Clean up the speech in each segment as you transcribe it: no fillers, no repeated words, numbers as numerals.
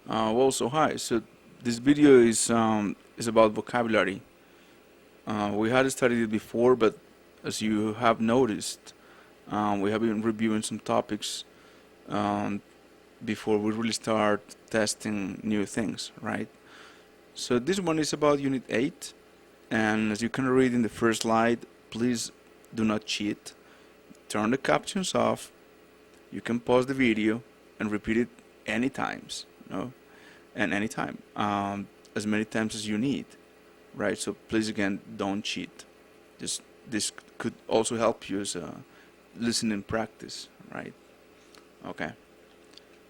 Well, so hi. So this video is about vocabulary. We had studied it before, but as you have noticed, we have been reviewing some topics um, before we really start testing new things, right? So this one is about Unit 8, and as you can read in the first slide, please do not cheat. Turn the captions off. You can pause the video and repeat it any times, no? And anytime, as many times as you need, right? So please again, don't cheat. This could also help you as a listening practice, right? Okay.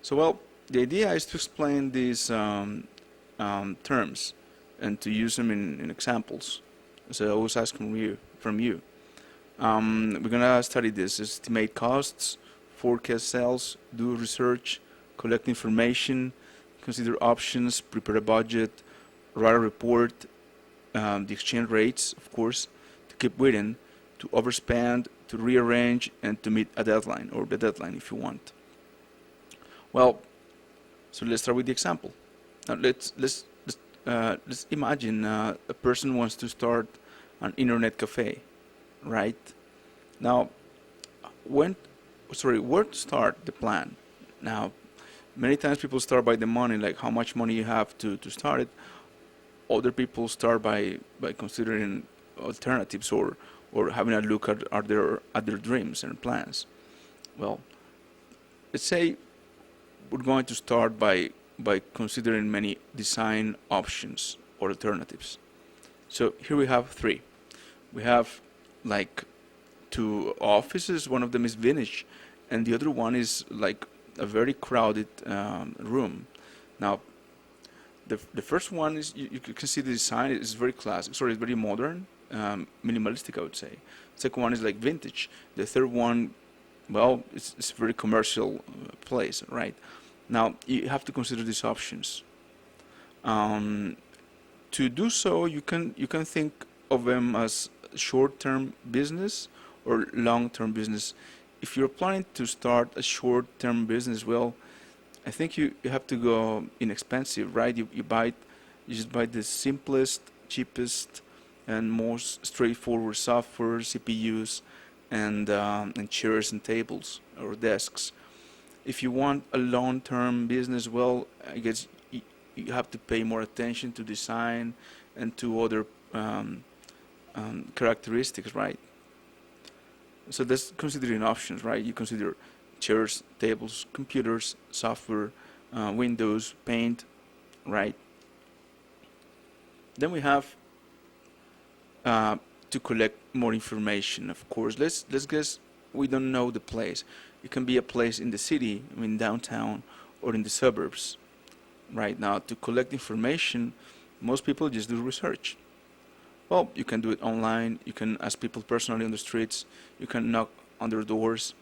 So well, the idea is to explain these terms and to use them in examples. So I was asking from you. We're gonna study this: estimate costs, forecast sales, do research, collect information, consider options, prepare a budget, write a report, the exchange rates, of course, to keep within, to overspend, to rearrange, and to meet a deadline, or the deadline if you want. Well, so let's start with the example. Now let's imagine a person wants to start an internet cafe, right? Now, when where to start the plan? Now, many times people start by the money, like how much money you have to start it. Other people start by considering alternatives or having a look at their dreams and plans. Well, let's say we're going to start by considering many design options or alternatives. So here we have three. We have like two offices. One of them is vintage, and the other one is like a very crowded room. Now, the first one is you can see the design is very classic. Sorry, it's very modern, minimalistic, I would say. Second one is like vintage. The third one, well, it's a very commercial place, right? Now you have to consider these options. Um, to do so, you can think of them as short-term business or long-term business. If you're planning to start a short-term business, well, I think you have to go inexpensive, right? You just buy the simplest, cheapest, and most straightforward software, CPUs, and chairs and tables or desks. If you want a long-term business, well, I guess you have to pay more attention to design and to other characteristics, right? So that's considering options, right? You consider chairs, tables, computers, software, windows, paint, right? Then we have to collect more information. Of course, let's guess we don't know the place. It can be a place in the city, I mean downtown, or in the suburbs. Right now, to collect information, most people just do research. Well, you can do it online. You can ask people personally on the streets. You can knock on their doors.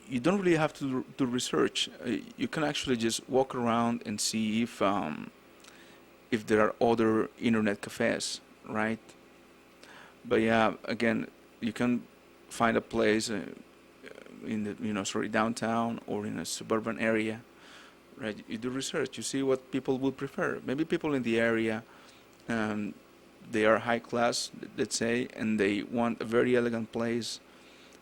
You don't really have to do research. You can actually just walk around and see if there are other internet cafes, right? But yeah, again, you can find a place in the sorry downtown or in a suburban area, right? You do research. You see what people would prefer. Maybe people in the area, um, they are high class, let's say, and they want a very elegant place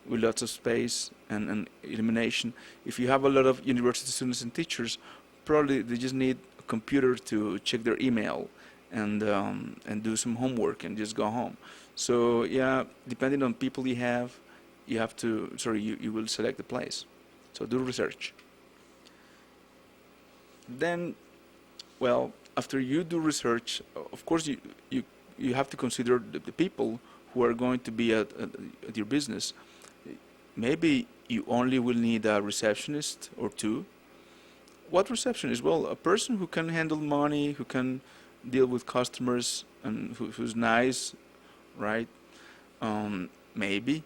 with lots of space and illumination. If you have a lot of university students and teachers, probably they just need a computer to check their email and do some homework and just go home. So yeah, depending on people you have to you will select the place. So do research. Then, well, after you do research, of course you have to consider the people who are going to be at your business. Maybe you only will need a receptionist or two. What receptionist? Well, a person who can handle money, who can deal with customers, and who's nice, right? Maybe,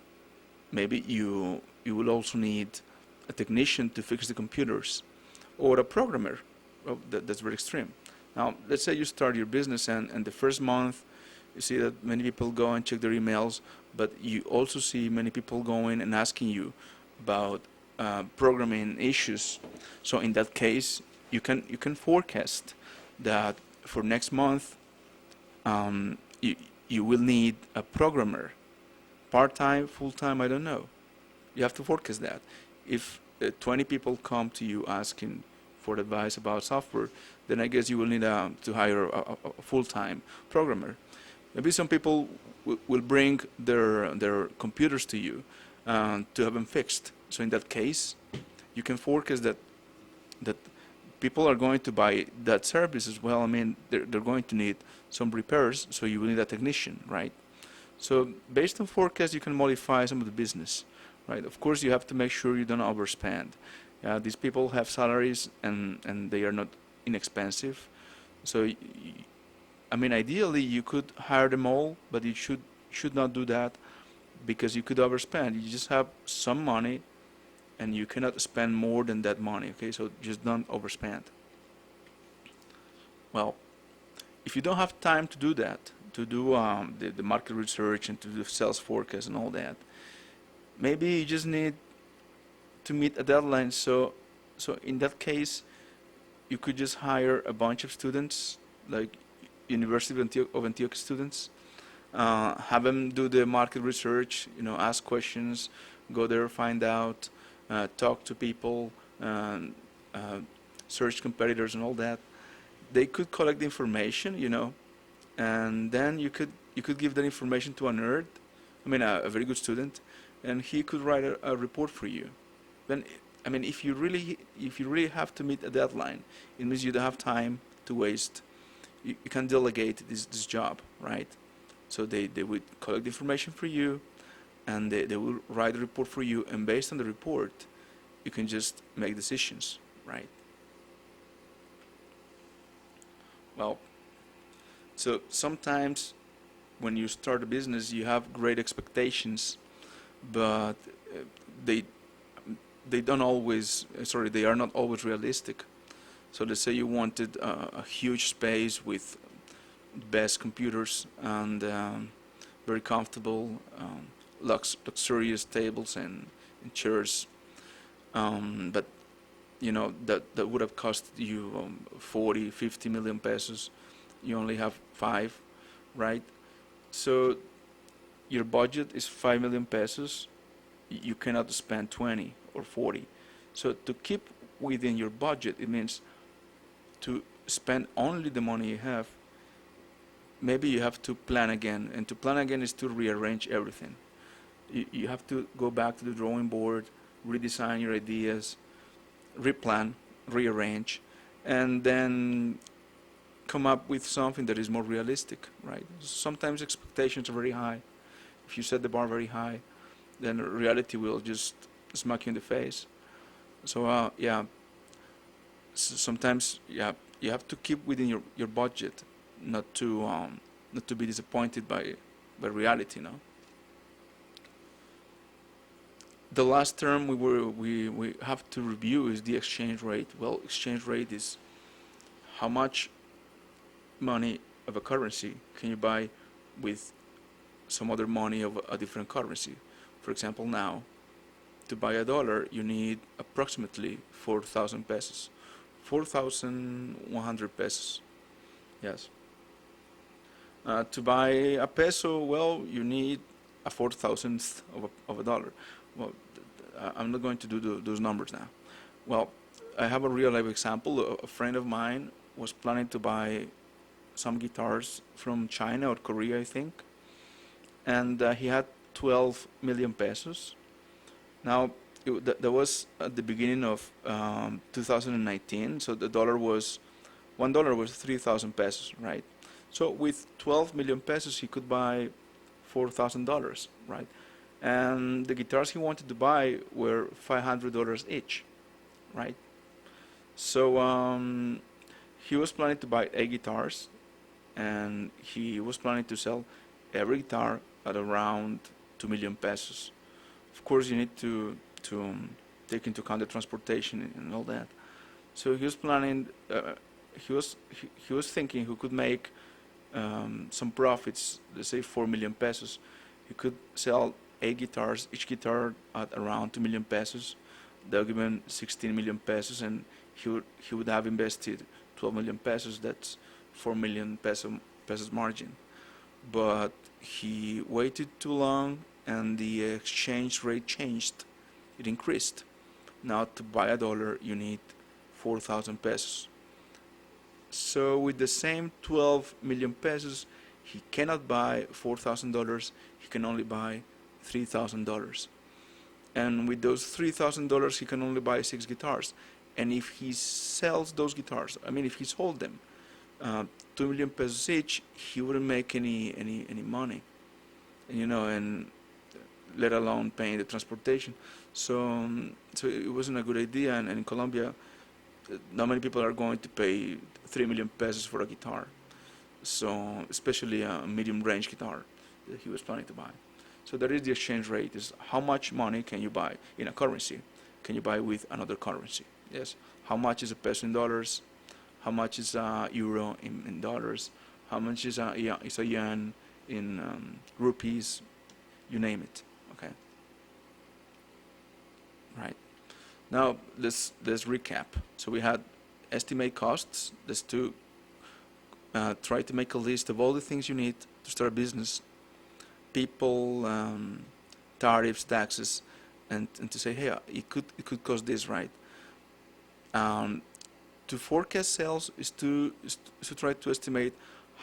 maybe you will also need a technician to fix the computers, or a programmer. Well, that's very extreme. Now, let's say you start your business, and the first month you see that many people go and check their emails, but you also see many people going and asking you about programming issues. So in that case, you can forecast that for next month, you will need a programmer, part-time, full-time, I don't know. You have to forecast that. If 20 people come to you asking for advice about software, then I guess you will need to hire a full-time programmer. Maybe some people will bring their computers to you to have them fixed. So in that case, you can forecast that people are going to buy that service as well. I mean, they're going to need some repairs, so you will need a technician, right? So based on forecast, you can modify some of the business, right? Of course, you have to make sure you don't overspend. These people have salaries and they are not inexpensive. So, I mean, ideally, you could hire them all, but you should not do that because you could overspend. You just have some money and you cannot spend more than that money, okay? So just don't overspend. Well, if you don't have time to do that, to do the market research and to do sales forecast and all that, maybe you just need to meet a deadline. So in that case, you could just hire a bunch of students, like University of Antioch students, have them do the market research, ask questions, go there, find out, talk to people, uh, search competitors and all that. They could collect the information, and then you could give that information to a nerd, I mean a very good student, and he could write a report for you. Then, I mean, if you really have to meet a deadline, it means you don't have time to waste. You can delegate this job, right? So they would collect the information for you, and they will write a report for you, and based on the report, you can just make decisions, right? Well, so sometimes when you start a business, you have great expectations, but they they don't always, sorry, they are not always realistic. So let's say you wanted a huge space with best computers and very comfortable, luxurious tables and chairs, but that would have cost you 40, 50 million pesos. You only have five, right? So your budget is 5 million pesos. You cannot spend 20 or 40. So to keep within your budget, it means to spend only the money you have. Maybe you have to plan again, and to plan again is to rearrange everything. You have to go back to the drawing board, redesign your ideas, replan, rearrange, and then come up with something that is more realistic, right? Sometimes expectations are very high. If you set the bar very high, then reality will just smack you in the face. So sometimes you have to keep within your budget, not to be disappointed by reality, no. The last term we have to review is the exchange rate. Well, exchange rate is how much money of a currency can you buy with some other money of a different currency. For example, now to buy $1 you need approximately 4,000 pesos, 4,100 pesos. Yes. To buy a peso, well, you need a 4,000th of a dollar. Well, I'm not going to do those numbers now. Well, I have a real life example. A friend of mine was planning to buy some guitars from China or Korea, I think, and he had 12 million pesos. Now, that was at the beginning of 2019, so the dollar was $1 was 3,000 pesos, right? So with 12 million pesos, he could buy $4,000, right? And the guitars he wanted to buy were $500 each, right? So he was planning to buy 8 guitars, and he was planning to sell every guitar at around 2 million pesos. Of course, you need to take into account the transportation and all that. So he was planning. He was thinking he could make some profits. Let's say 4 million pesos. He could sell 8 guitars, each guitar at around 2 million pesos. They'll give him 16 million pesos, and he would have invested 12 million pesos. That's 4 million pesos margin. But he waited too long, and the exchange rate changed. It increased. Now to buy a dollar, you need 4,000 pesos. So with the same 12 million pesos, he cannot buy $4,000. He can only buy $3,000. And with those $3,000, he can only buy 6 guitars. And if he sells those guitars, I mean, if he sold them, 2 million pesos each, he wouldn't make any money. And, and let alone paying the transportation. So it wasn't a good idea. And in Colombia, not many people are going to pay 3 million pesos for a guitar. So especially a medium range guitar that he was planning to buy. So that is the exchange rate, is how much money can you buy in a currency, can you buy with another currency. Yes, how much is a peso in dollars, how much is a euro in dollars, how much is a yen in rupees, you name it. Okay, right. Now let's recap. So we had estimate costs. Let's try to make a list of all the things you need to start a business, people, tariffs, taxes, and to say, hey, it could cost this, right? To forecast sales is to try to estimate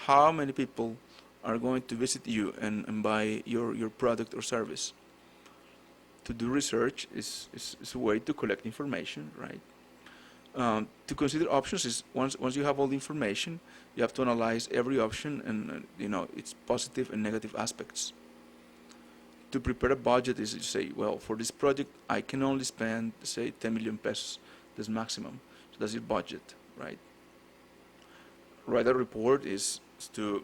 how many people are going to visit you and buy your product or service. To do research is a way to collect information, right? To consider options is once you have all the information, you have to analyze every option and its positive and negative aspects. To prepare a budget is to say, well, for this project I can only spend, say, 10 million pesos. That's maximum. So that's your budget, right? Write a report is to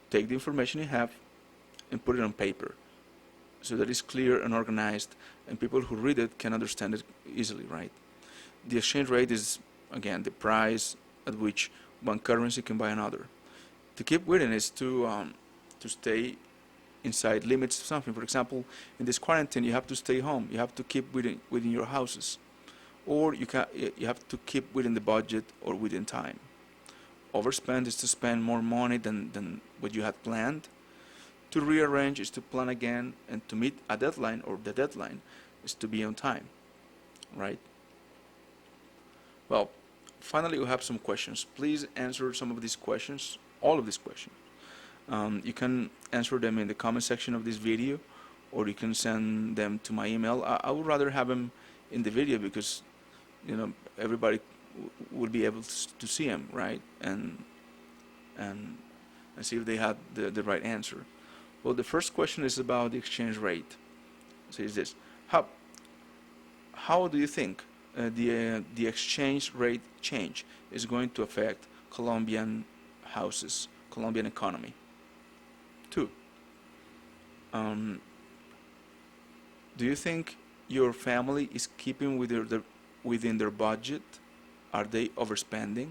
take the information you have and put it on paper, so that it's clear and organized, and people who read it can understand it easily, right? The exchange rate is, again, the price at which one currency can buy another. To keep within is to stay inside limits of something. For example, in this quarantine, you have to stay home. You have to keep within your houses, or you have to keep within the budget or within time. Overspend is to spend more money than what you had planned. To rearrange is to plan again, and to meet a deadline, or the deadline is to be on time, right? Well, finally we have some questions. Please answer some of these questions, all of these questions. You can answer them in the comment section of this video, or you can send them to my email. I would rather have them in the video because everybody would be able to see them, right? And see if they had the right answer. Well, the first question is about the exchange rate. So is this: how do you think the exchange rate change is going to affect Colombian houses, Colombian economy? 2. Do you think your family is keeping within their budget? Are they overspending?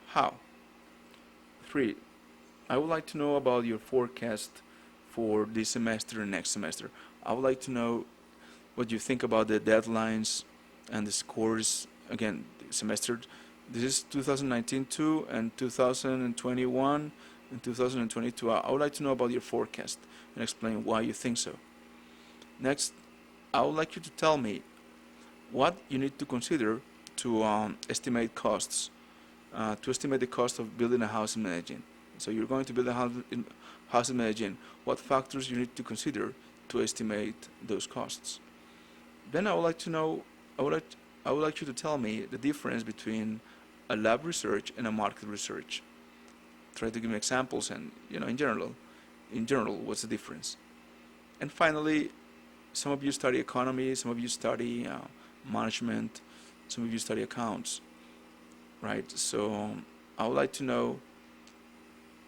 How? 3. I would like to know about your forecast for this semester and next semester. I would like to know what you think about the deadlines and the scores. Again, semester, this is 2019-2 and 2021 and 2022. I would like to know about your forecast and explain why you think so. Next, I would like you to tell me what you need to consider to estimate costs, to estimate the cost of building a house in Medellin. So you're going to build a house in Medellin. What factors you need to consider to estimate those costs? Then I would like to know. I would like you to tell me the difference between a lab research and a market research. Try to give me examples and in general, what's the difference? And finally, some of you study economy, some of you study management, some of you study accounts, right? So I would like to know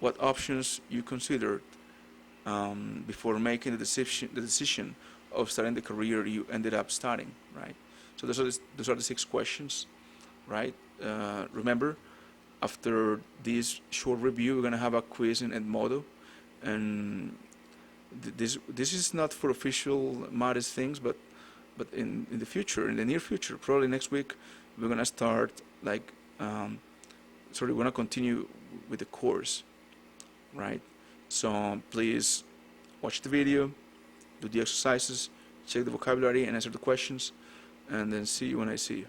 what options you considered before making the decision of starting the career you ended up studying, right? So those are the 6 questions, right? Remember, after this short review, we're gonna have a quiz in Edmodo, and this is not for official Mares things, but but in the future, in the near future, probably next week, we're gonna start like sorry, we're gonna continue with the course, right? So please watch the video, do the exercises, check the vocabulary, and answer the questions, and then see you when I see you.